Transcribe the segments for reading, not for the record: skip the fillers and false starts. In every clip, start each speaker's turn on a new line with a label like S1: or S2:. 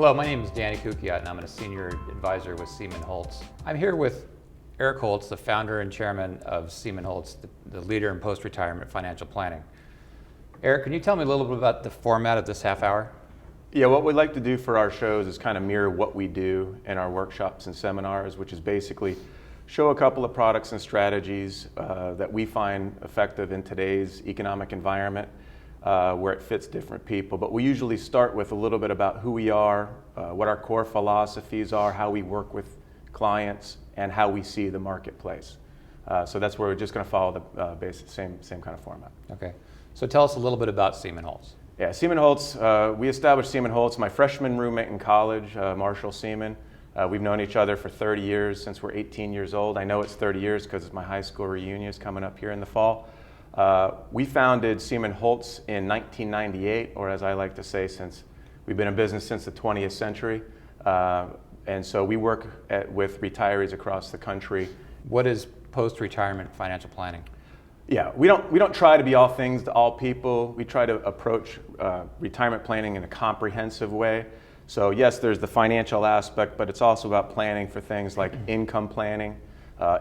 S1: Hello, my name is Danny Kukiat and I'm a senior advisor with Seaman Holtz. I'm here with Eric Holtz, the founder and chairman of Seaman Holtz, the leader in post-retirement financial planning. Eric, can you tell me a little bit about the format of this half hour?
S2: Yeah, what we'd like to do for our shows is kind of mirror what we do in our workshops and seminars, which is basically show a couple of products and strategies that we find effective in today's economic environment, where it fits different people. But we usually start with a little bit about who we are, what our core philosophies are, how we work with clients, and how we see the marketplace. So that's where we're just going to follow the basic same kind of format.
S1: Okay, so tell us a little bit about Seaman Holtz.
S2: Yeah, Seaman Holtz, we established Seaman Holtz, my freshman roommate in college, Marshall Seaman. We've known each other for 30 years, since we're 18 years old. I know it's 30 years because my high school reunion is coming up here in the fall. We founded Seaman Holtz in 1998, or as I like to say, since we've been in business since the 20th century. And so we work with retirees across the country.
S1: What is post-retirement financial planning?
S2: Yeah, we don't try to be all things to all people. We try to approach retirement planning in a comprehensive way. So yes, there's the financial aspect, but it's also about planning for things like income planning,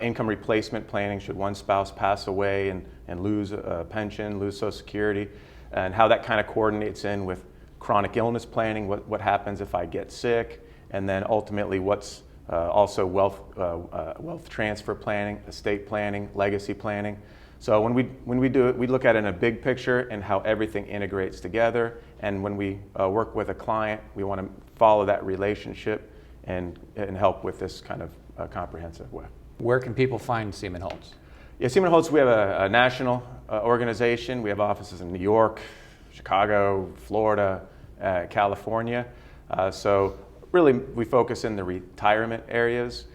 S2: income replacement planning should one spouse pass away and lose a pension, lose Social Security, and how that kind of coordinates in with chronic illness planning, what happens if I get sick, and then ultimately what's also wealth transfer planning, estate planning, legacy planning. So when we do it, we look at it in a big picture and how everything integrates together. And when we work with a client, we want to follow that relationship and help with this kind of comprehensive way.
S1: Where can people find Seaman Holtz?
S2: Yeah, Seaman Holtz, we have a national organization. We have offices in New York, Chicago, Florida, California. So really we focus in the retirement areas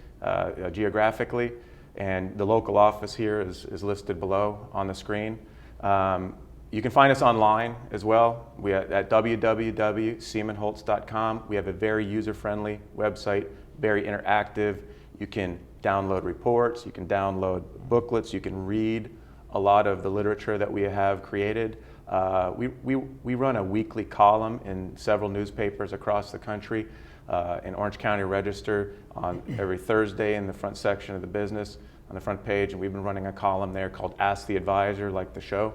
S2: geographically. And the local office here is listed below on the screen. You can find us online as well. We are at www.seamanholtz.com. We have a very user-friendly website, very interactive. You can download reports, you can download booklets, you can read a lot of the literature that we have created. We run a weekly column in several newspapers across the country, in Orange County Register on every Thursday in the front section of the business on the front page, and we've been running a column there called Ask the Advisor, like the show.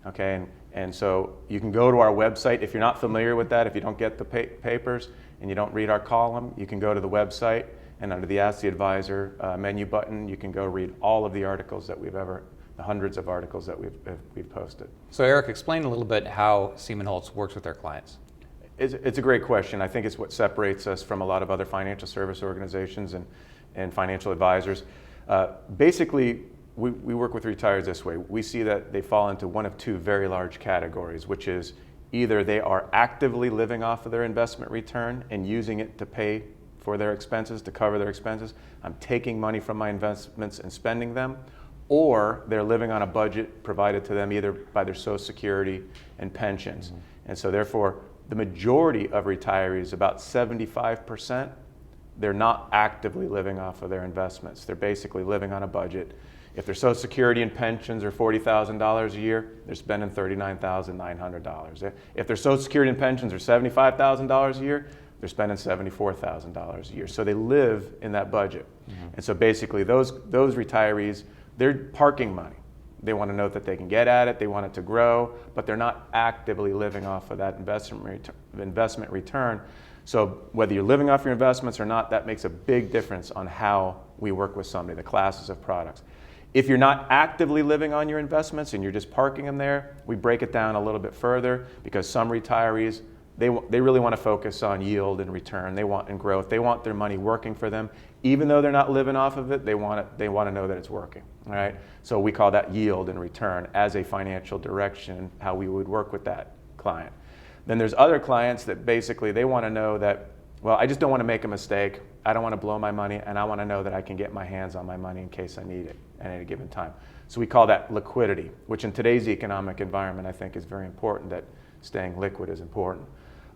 S2: Okay, and so you can go to our website. If you're not familiar with that, if you don't get the papers and you don't read our column, you can go to the website, and under the Ask the Advisor menu button, you can go read all of the articles that the hundreds of articles that we've posted.
S1: So Eric, explain a little bit how Seaman Holtz works with their clients.
S2: It's a great question. I think it's what separates us from a lot of other financial service organizations and financial advisors. Basically, we work with retirees this way. We see that they fall into one of two very large categories, which is either they are actively living off of their investment return and using it to pay for their expenses, to cover their expenses. I'm taking money from my investments and spending them, or they're living on a budget provided to them either by their Social Security and pensions. Mm-hmm. And so therefore, the majority of retirees, about 75%, they're not actively living off of their investments. They're basically living on a budget. If their Social Security and pensions are $40,000 a year, they're spending $39,900. If their Social Security and pensions are $75,000 a year, they're spending $74,000 a year. So they live in that budget. Mm-hmm. And so basically those retirees, they're parking money. They want to know that they can get at it, they want it to grow, but they're not actively living off of that investment return. So whether you're living off your investments or not, that makes a big difference on how we work with somebody, the classes of products. If you're not actively living on your investments and you're just parking them there, we break it down a little bit further because some retirees, they really want to focus on yield and return. They want and growth. They want their money working for them. Even though they're not living off of it, they want to know that it's working. All right? So we call that yield and return as a financial direction, how we would work with that client. Then there's other clients that basically they want to know that, well, I just don't want to make a mistake. I don't want to blow my money, and I want to know that I can get my hands on my money in case I need it at any given time. So we call that liquidity, which in today's economic environment I think is very important, that staying liquid is important.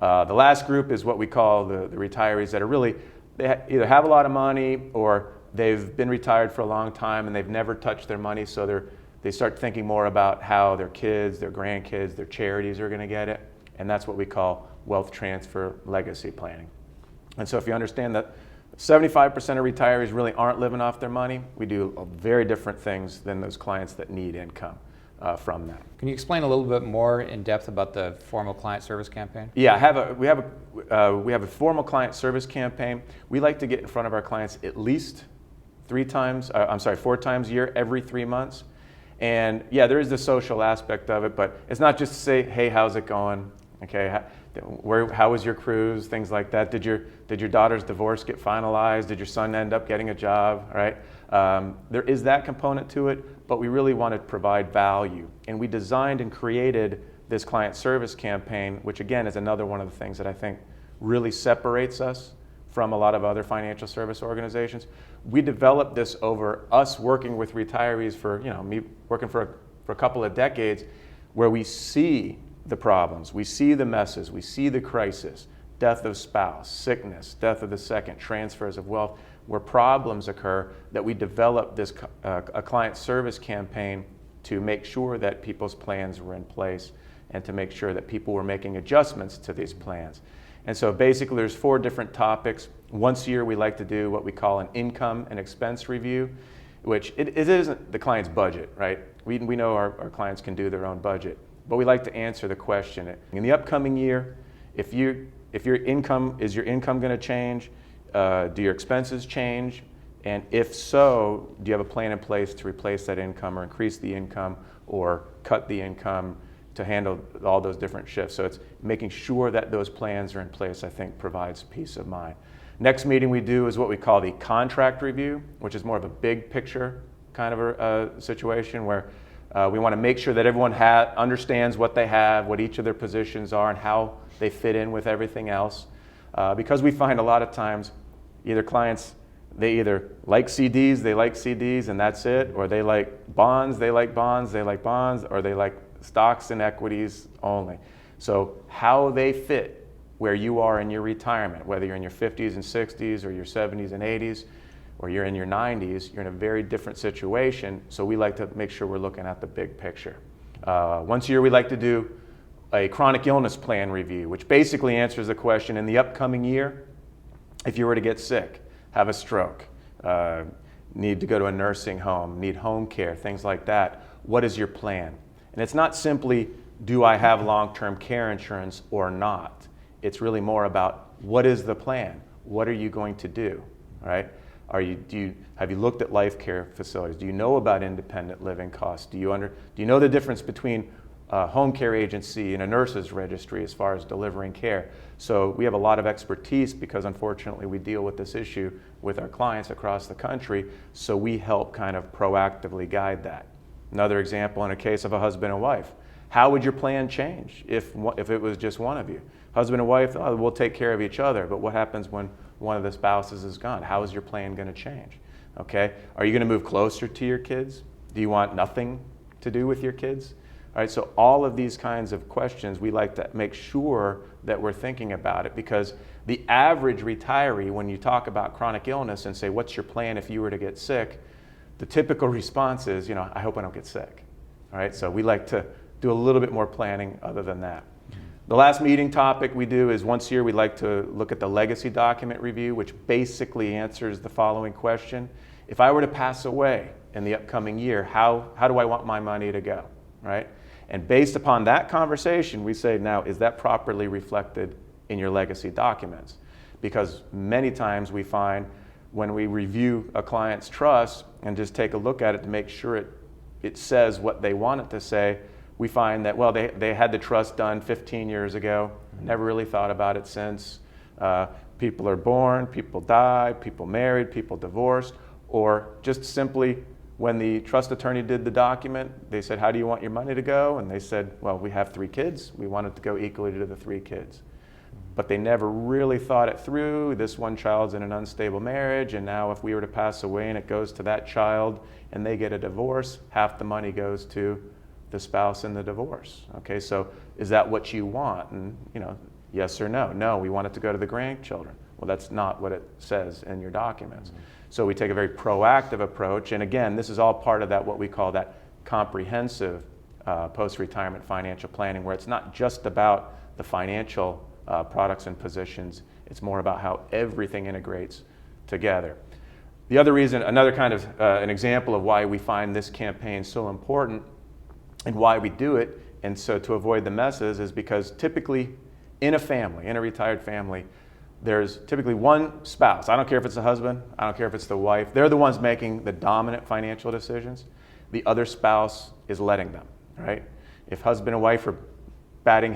S2: The last group is what we call the retirees that are really, they either have a lot of money or they've been retired for a long time and they've never touched their money, so they start thinking more about how their kids, their grandkids, their charities are going to get it, and that's what we call wealth transfer legacy planning. And so if you understand that 75% of retirees really aren't living off their money, we do very different things than those clients that need income from that.
S1: Can you explain a little bit more in depth about the formal client service campaign?
S2: Yeah, we have a formal client service campaign. We like to get in front of our clients at least 4 times a year, every 3 months. And yeah, there is the social aspect of it, but it's not just to say, hey, how's it going? Okay, how was your cruise? Things like that. Did your daughter's divorce get finalized? Did your son end up getting a job? Right? There is that component to it, but we really want to provide value. And we designed and created this client service campaign, which again is another one of the things that I think really separates us from a lot of other financial service organizations. We developed this over us working with retirees for, me working for a couple of decades, where we see the problems, we see the messes, we see the crisis, death of spouse, sickness, death of the second, transfers of wealth, where problems occur, that we developed this a client service campaign to make sure that people's plans were in place and to make sure that people were making adjustments to these plans. And so basically there's 4 different topics. Once a year we like to do what we call an income and expense review, which it isn't the client's budget, right? We know our clients can do their own budget, but we like to answer the question, in the upcoming year, if your income going to change? Do your expenses change? And if so, do you have a plan in place to replace that income or increase the income or cut the income to handle all those different shifts? So it's making sure that those plans are in place, I think, provides peace of mind. Next meeting we do is what we call the contract review, which is more of a big picture kind of a situation where we want to make sure that everyone understands what they have, what each of their positions are, and how they fit in with everything else. Because we find a lot of times clients, they either like CDs and that's it, or they like bonds, or they like stocks and equities only. So how they fit where you are in your retirement, whether you're in your 50s and 60s or your 70s and 80s, or you're in your 90s, you're in a very different situation. So we like to make sure we're looking at the big picture. Once a year we like to do a chronic illness plan review, which basically answers the question, in the upcoming year, if you were to get sick, have a stroke, need to go to a nursing home, need home care, things like that, what is your plan? And it's not simply, do I have long-term care insurance or not? It's really more about, what is the plan? What are you going to do, right? Have you looked at life care facilities? Do you know about independent living costs? Do you know the difference between a home care agency and a nurse's registry as far as delivering care? So we have a lot of expertise because unfortunately we deal with this issue with our clients across the country, so we help kind of proactively guide that. Another example, in a case of a husband and wife, how would your plan change if it was just one of you? Husband and wife, we'll take care of each other, but what happens when one of the spouses is gone? How is your plan going to change? Okay, are you going to move closer to your kids? Do you want nothing to do with your kids? All right, so all of these kinds of questions, we like to make sure that we're thinking about it, because the average retiree, when you talk about chronic illness and say, what's your plan if you were to get sick? The typical response is, I hope I don't get sick. All right, so we like to do a little bit more planning other than that. The last meeting topic we do is once a year we like to look at the legacy document review, which basically answers the following question. If I were to pass away in the upcoming year, how do I want my money to go, right? And based upon that conversation, we say, now, is that properly reflected in your legacy documents? Because many times we find when we review a client's trust and just take a look at it to make sure it says what they want it to say, we find that, well, they had the trust done 15 years ago, never really thought about it since. People are born, people die, people married, people divorced, or just simply when the trust attorney did the document, they said, how do you want your money to go? And they said, well, we have 3 kids. We want it to go equally to the 3 kids. But they never really thought it through. This one child's in an unstable marriage, and now if we were to pass away and it goes to that child and they get a divorce, half the money goes to the spouse in the divorce. Okay, so is that what you want? And yes or no? No, we want it to go to the grandchildren. Well, that's not what it says in your documents. Mm-hmm. So we take a very proactive approach, and again, this is all part of that, what we call that comprehensive post-retirement financial planning, where it's not just about the financial products and positions. It's more about how everything integrates together. The other reason, another kind of an example of why we find this campaign so important and why we do it, and so to avoid the messes, is because typically in a family, in a retired family, there's typically one spouse. I don't care if it's the husband, I don't care if it's the wife. They're the ones making the dominant financial decisions. The other spouse is letting them, right? If husband and wife are butting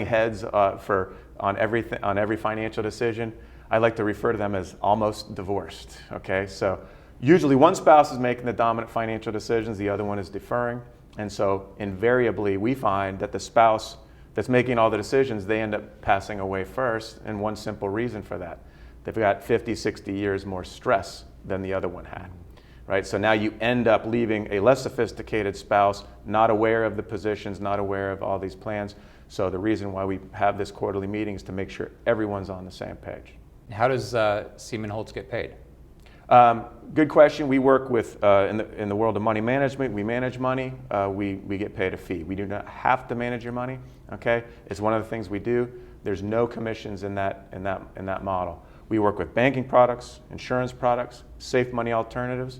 S2: heads on every financial decision, I like to refer to them as almost divorced, okay? So usually one spouse is making the dominant financial decisions, the other one is deferring. And so invariably we find that the spouse that's making all the decisions, they end up passing away first, and one simple reason for that. They've got 50, 60 years more stress than the other one had, right? So now you end up leaving a less sophisticated spouse, not aware of the positions, not aware of all these plans. So the reason why we have this quarterly meeting is to make sure everyone's on the same page.
S1: How does Seaman Holtz get paid?
S2: Good question. We work with, in the world of money management, we manage money, we get paid a fee. We do not have to manage your money, okay? It's one of the things we do. There's no commissions in that model. We work with banking products, insurance products, safe money alternatives.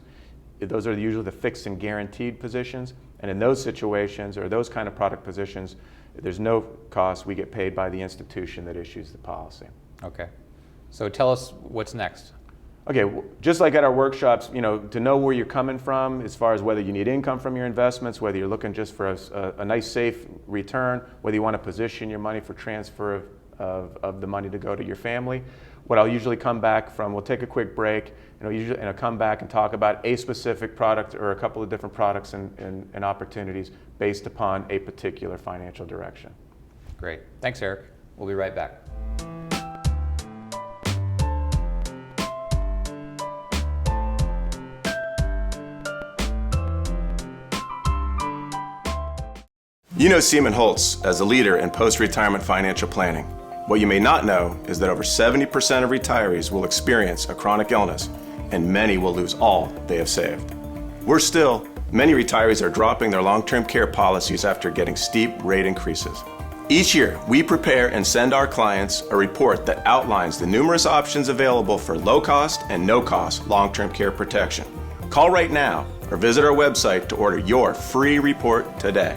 S2: Those are usually the fixed and guaranteed positions. And in those situations, or those kind of product positions, there's no cost. We get paid by the institution that issues the policy.
S1: Okay. So tell us what's next.
S2: Okay, just like at our workshops, to know where you're coming from as far as whether you need income from your investments, whether you're looking just for a nice safe return, whether you want to position your money for transfer of the money to go to your family. What I'll usually come back from, we'll take a quick break, and I'll come back and talk about a specific product or a couple of different products and opportunities based upon a particular financial direction.
S1: Great. Thanks, Eric. We'll be right back.
S3: You know Seaman Holtz as a leader in post-retirement financial planning. What you may not know is that over 70% of retirees will experience a chronic illness, and many will lose all they have saved. Worse still, many retirees are dropping their long-term care policies after getting steep rate increases. Each year, we prepare and send our clients a report that outlines the numerous options available for low-cost and no-cost long-term care protection. Call right now or visit our website to order your free report today.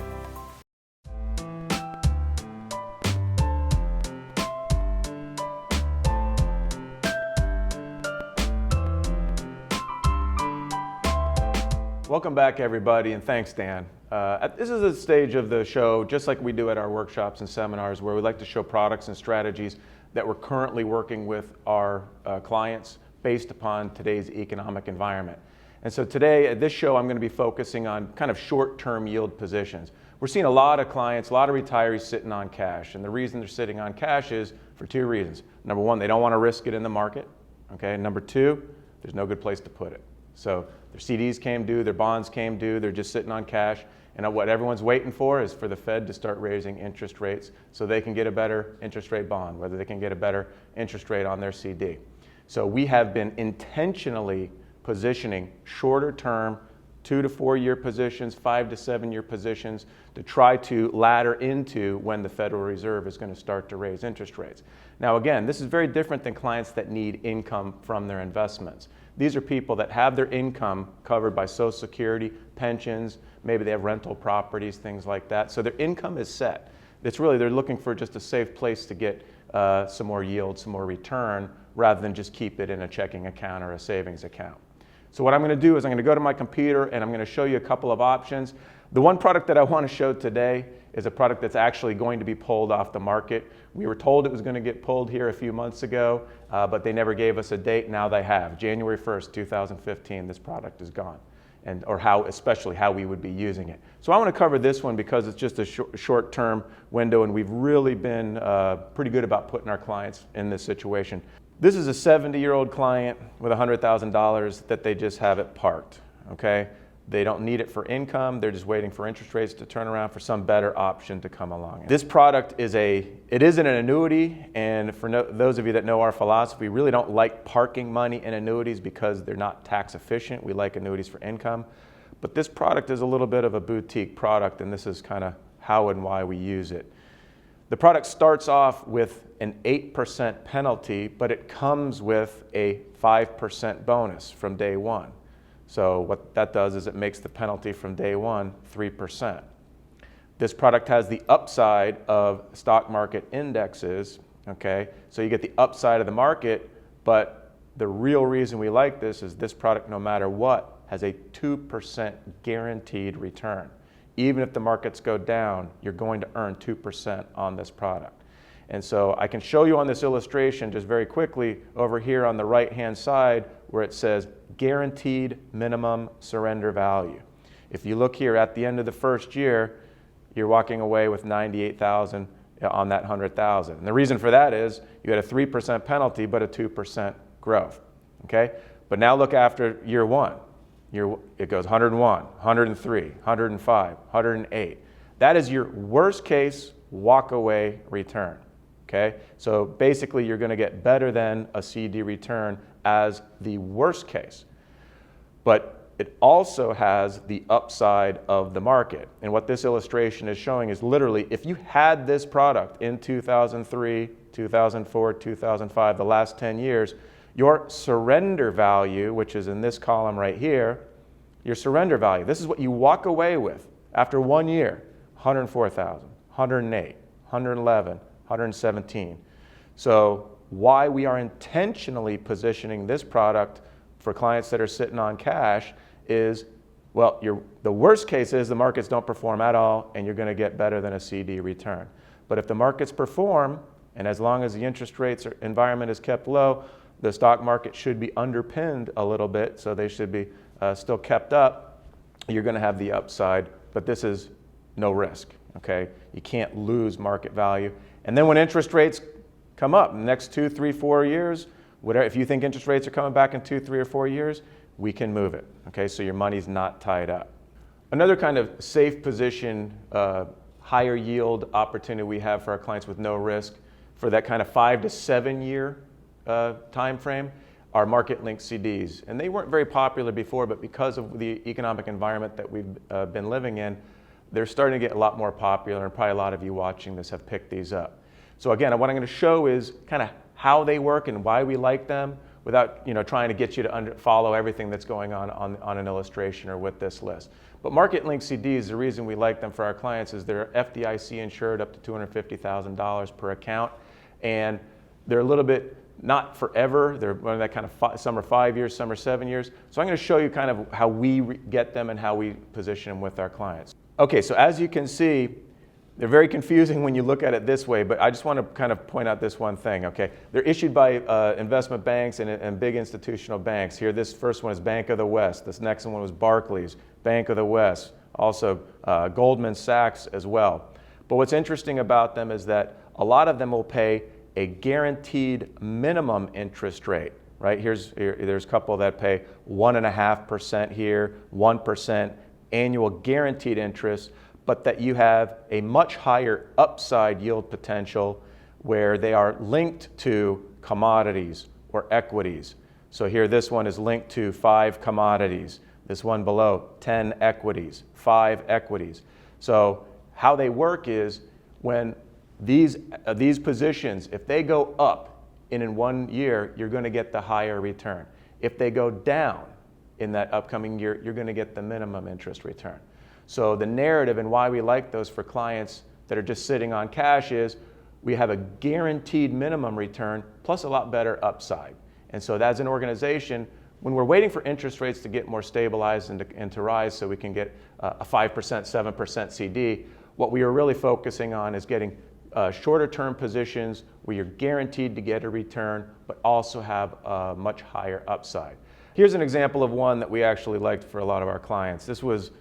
S2: Welcome back, everybody, and thanks, Dan. This is a stage of the show, just like we do at our workshops and seminars, where we like to show products and strategies that we're currently working with our clients based upon today's economic environment. And so today, at this show, I'm going to be focusing on kind of short-term yield positions. We're seeing a lot of clients, a lot of retirees sitting on cash, and the reason they're sitting on cash is for two reasons. Number one, they don't want to risk it in the market, okay? Number two, there's no good place to put it. So their CDs came due, their bonds came due, they're just sitting on cash. And what everyone's waiting for is for the Fed to start raising interest rates so they can get a better interest rate bond, whether they can get a better interest rate on their CD. So we have been intentionally positioning shorter term, 2 to 4 year positions, 5 to 7 year positions to try to ladder into when the Federal Reserve is going to start to raise interest rates. Now again, this is very different than clients that need income from their investments. These are people that have their income covered by Social Security, pensions, maybe they have rental properties, things like that. So their income is set. It's really, they're looking for just a safe place to get some more yield, some more return, rather than just keep it in a checking account or a savings account. So what I'm going to do is I'm going to go to my computer and I'm going to show you a couple of options. The one product that I want to show today is a product that's actually going to be pulled off the market. We were told it was going to get pulled here a few months ago, but they never gave us a date. Now they have. January 1st, 2015, this product is gone, especially how we would be using it. So I want to cover this one because it's just a short-term window, and we've really been pretty good about putting our clients in this situation. This is a 70-year-old client with $100,000 that they just have it parked, okay? They don't need it for income. They're just waiting for interest rates to turn around for some better option to come along. This product is an annuity, and for those of you that know our philosophy, we really don't like parking money in annuities because they're not tax efficient. We like annuities for income. But this product is a little bit of a boutique product, and this is kind of how and why we use it. The product starts off with an 8% penalty, but it comes with a 5% bonus from day one. So what that does is it makes the penalty from day one 3%. This product has the upside of stock market indexes, okay? So you get the upside of the market, but the real reason we like this is this product, no matter what, has a 2% guaranteed return. Even if the markets go down, you're going to earn 2% on this product. And so I can show you on this illustration just very quickly over here on the right-hand side where it says guaranteed minimum surrender value. If you look here at the end of the first year, you're walking away with $98,000 on that $100,000. And the reason for that is you had a 3% penalty but a 2% growth, okay? But now look after year one. It goes 101, 103, 105, 108. That is your worst case walk-away return, okay? So basically you're going to get better than a CD return as the worst case. But it also has the upside of the market. And what this illustration is showing is literally if you had this product in 2003, 2004, 2005, the last 10 years, your surrender value, which is in this column right here, your surrender value, this is what you walk away with after 1 year, 104,000, 108, 111, 117. So why we are intentionally positioning this product for clients that are sitting on cash is, well, the worst case is the markets don't perform at all and you're going to get better than a CD return. But if the markets perform, and as long as the interest rates environment is kept low, the stock market should be underpinned a little bit, so they should be still kept up, you're going to have the upside, but this is no risk, okay? You can't lose market value. And then when interest rates come up in the next 2, 3, 4 years, whatever, if you think interest rates are coming back in 2, 3, or 4 years, we can move it, okay? So your money's not tied up. Another kind of safe position, higher yield opportunity we have for our clients with no risk for that kind of 5 to 7 year time frame are market-linked CDs. And they weren't very popular before, but because of the economic environment that we've been living in, they're starting to get a lot more popular, and probably a lot of you watching this have picked these up. So again, what I'm going to show is kind of how they work and why we like them without trying to get you to follow everything that's going on an illustration or with this list. But market-linked CDs, the reason we like them for our clients is they're FDIC insured up to $250,000 per account, and they're a little bit not forever. They're one of that kind of some are 5 years, some are 7 years. So I'm going to show you kind of how we get them and how we position them with our clients. Okay, so as you can see, they're very confusing when you look at it this way, but I just want to kind of point out this one thing, okay? They're issued by investment banks and big institutional banks. Here, this first one is Bank of the West. This next one was Barclays, Bank of the West, also Goldman Sachs as well. But what's interesting about them is that a lot of them will pay a guaranteed minimum interest rate, right? There's a couple that pay 1.5% here, 1% annual guaranteed interest, but that you have a much higher upside yield potential where they are linked to commodities or equities. So here, this one is linked to 5 commodities. This one below, 10 equities, 5 equities. So how they work is when these positions, if they go up in 1 year, you're going to get the higher return. If they go down in that upcoming year, you're going to get the minimum interest return. So the narrative and why we like those for clients that are just sitting on cash is we have a guaranteed minimum return plus a lot better upside. And so as an organization, when we're waiting for interest rates to get more stabilized and to rise so we can get a 5%, 7% CD, what we are really focusing on is getting shorter term positions where you're guaranteed to get a return but also have a much higher upside. Here's an example of one that we actually liked for a lot of our clients. This was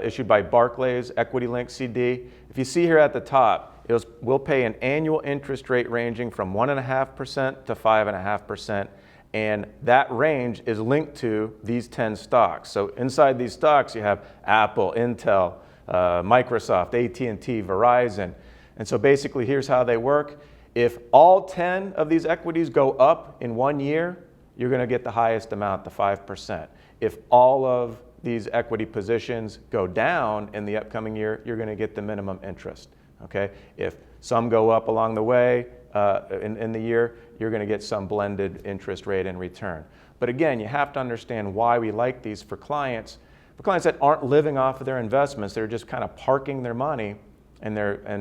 S2: issued by Barclays, Equity Link CD. If you see here at the top, we'll pay an annual interest rate ranging from 1.5% to 5.5%, and that range is linked to these 10 stocks. So inside these stocks, you have Apple, Intel, Microsoft, AT&T, Verizon. And so basically, here's how they work. If all 10 of these equities go up in 1 year, you're going to get the highest amount, the 5%. If all of these equity positions go down in the upcoming year, you're going to get the minimum interest, Okay? If some go up along the way in the year, you're going to get some blended interest rate in return. But again, you have to understand why we like these for clients that aren't living off of their investments. They're just kind of parking their money, and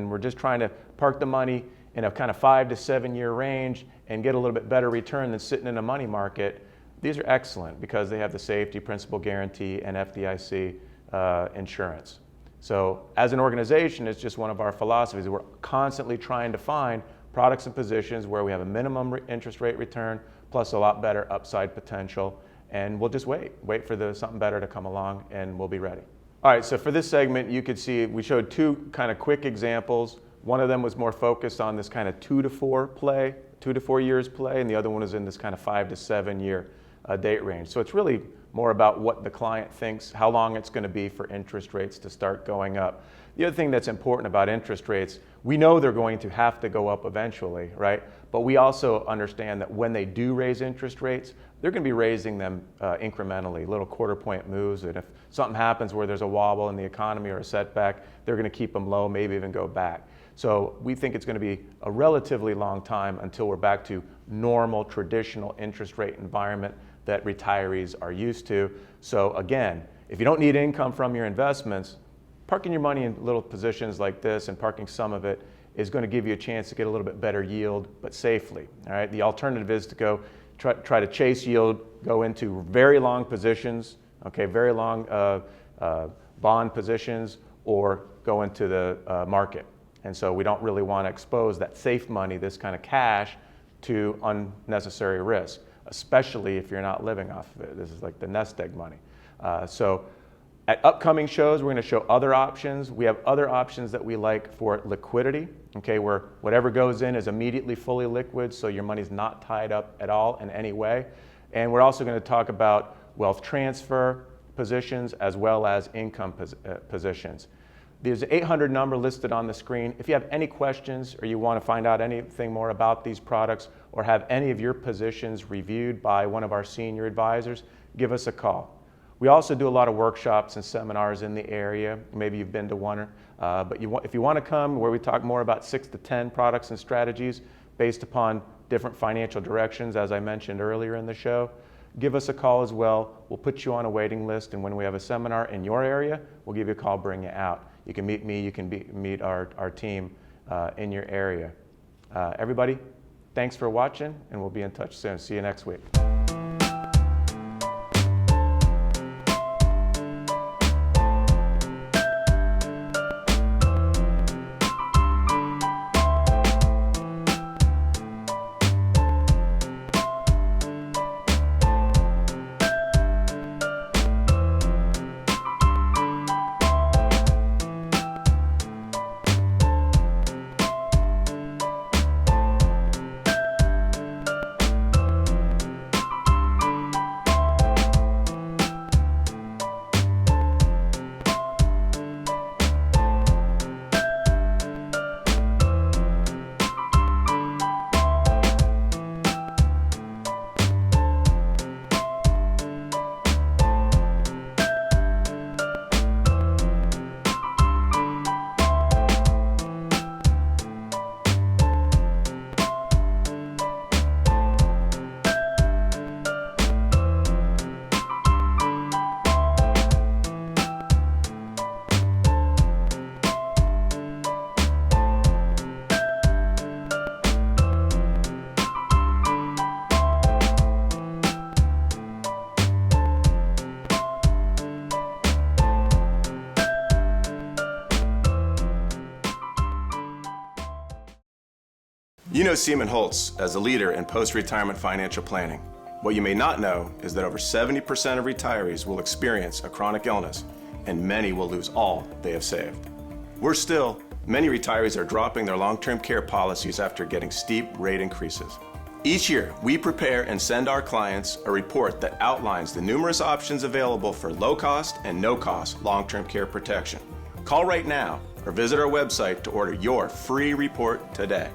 S2: we're just trying to park the money in a kind of 5 to 7 year range and get a little bit better return than sitting in a money market. These are excellent because they have the safety, principal guarantee, and FDIC insurance. So as an organization, it's just one of our philosophies. We're constantly trying to find products and positions where we have a minimum interest rate return plus a lot better upside potential, and we'll just wait for something better to come along, and we'll be ready. All right, so for this segment, you could see we showed two kind of quick examples. One of them was more focused on this kind of 2 to 4 years play, and the other one is in this kind of 5 to 7 year date range. So it's really more about what the client thinks, how long it's going to be for interest rates to start going up. The other thing that's important about interest rates, we know they're going to have to go up eventually, right? But we also understand that when they do raise interest rates, they're going to be raising them incrementally, little quarter point moves. And if something happens where there's a wobble in the economy or a setback, they're going to keep them low, maybe even go back. So we think it's going to be a relatively long time until we're back to normal, traditional interest rate environment that retirees are used to. So again, if you don't need income from your investments, parking your money in little positions like this and parking some of it is going to give you a chance to get a little bit better yield, but safely. All right. The alternative is to go try to chase yield, go into very long positions, okay, very long bond positions, or go into the market. And so we don't really want to expose that safe money, this kind of cash, to unnecessary risk, especially if you're not living off of it. This is like the nest egg money. So at upcoming shows, we're going to show other options. We have other options that we like for liquidity, okay, where whatever goes in is immediately fully liquid, so your money's not tied up at all in any way. And we're also going to talk about wealth transfer positions as well as income positions. There's an 800 number listed on the screen. If you have any questions or you want to find out anything more about these products or have any of your positions reviewed by one of our senior advisors, give us a call. We also do a lot of workshops and seminars in the area. Maybe you've been to one, but if you want to come where we talk more about 6 to 10 products and strategies based upon different financial directions, as I mentioned earlier in the show, give us a call as well. We'll put you on a waiting list, and when we have a seminar in your area, we'll give you a call, bring you out. You can meet me, you can meet our team in your area. Everybody, thanks for watching, and we'll be in touch soon. See you next week.
S3: You know Seaman Holtz as a leader in post-retirement financial planning. What you may not know is that over 70% of retirees will experience a chronic illness, and many will lose all they have saved. Worse still, many retirees are dropping their long-term care policies after getting steep rate increases. Each year, we prepare and send our clients a report that outlines the numerous options available for low-cost and no-cost long-term care protection. Call right now or visit our website to order your free report today.